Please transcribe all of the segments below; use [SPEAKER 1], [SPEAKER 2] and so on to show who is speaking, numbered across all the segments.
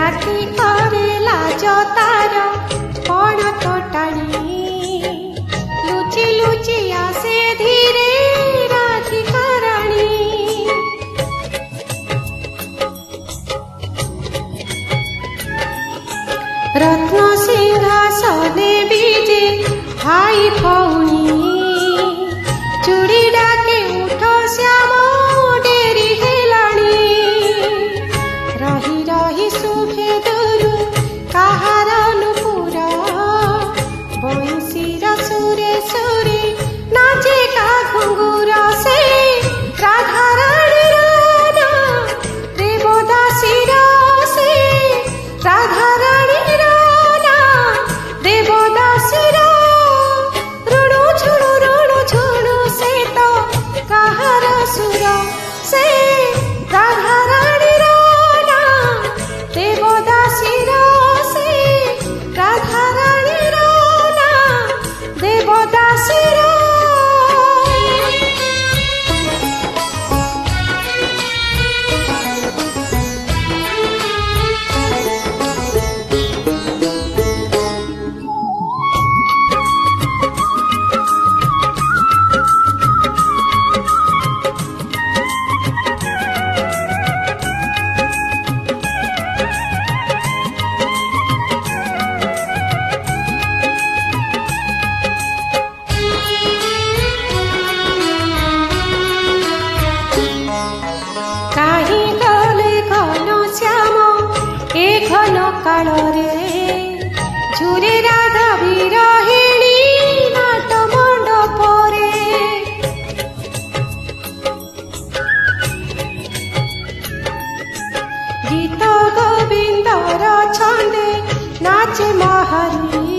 [SPEAKER 1] राखी करे लाज तार कौन तो टाणी लुचि लुचि आसे धीरे राखी कराणी रत्न सिंहासने बीजे भाई भौणी चूड़ी डाके उठ श्याम डेरी हेलाणी रही रही सुखे दुरु काहार नुपुर बंशीर सुरे सुरे नाचे का घुंगुर से राधा रानीर ना देवदासीर से राधा रानीर ना देवदासीर ऋणु झुणु से तो काहार सुर से राधा रानीर ना देवदासीर से राधा रानीर ना देवदासीर काहीं गले घन श्याम ए घन काल झुरे राधा विरहिणी नाट मंडपरे गीत गोविंदर छंदे नाचे महारी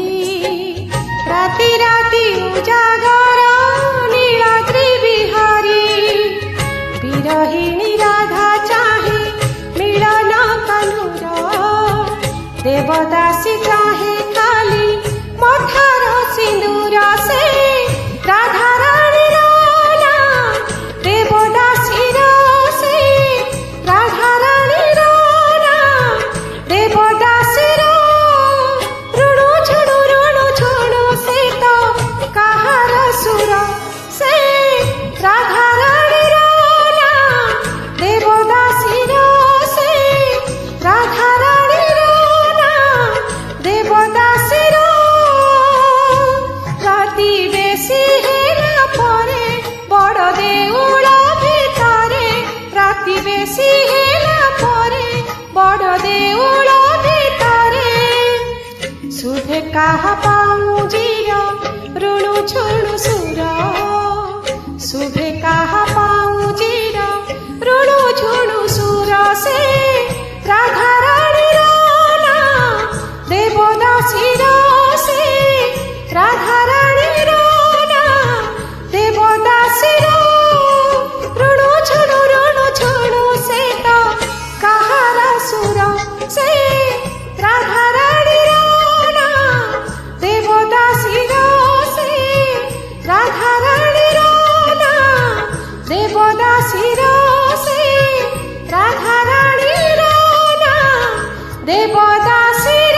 [SPEAKER 1] राति राति उजागर नीलाद्रि बिहारी विरहिणी राधा चाहे मिलन कानुर देवदासी चाहे खाली मठार सिंदूर से राधा रानीर ना देवदासीर से राधा रानीर ना देवदासीर ऋणु झुणु से तो काहार सुर से राधा रानीर ना देवदासीर से राधा रानीर ना देवदासीर राति बेसी हेला परे बड़ देउल भितरे राति बेसी हेला परे बड़ देउल भितरे सुधे काहा पाउजीर ऋणु झुणु सुर सुधे काहा पाउजीर ऋणु झुणु सुर से राधा रानीर ना देवदासीर से राधा रानीर ना देवदासीर ऋणु झुणु से तो काहार सुर से राधा रानीर ना देवदासीर से राधा रानीर ना देवदासीर से राधा रानीर ना देवदासीर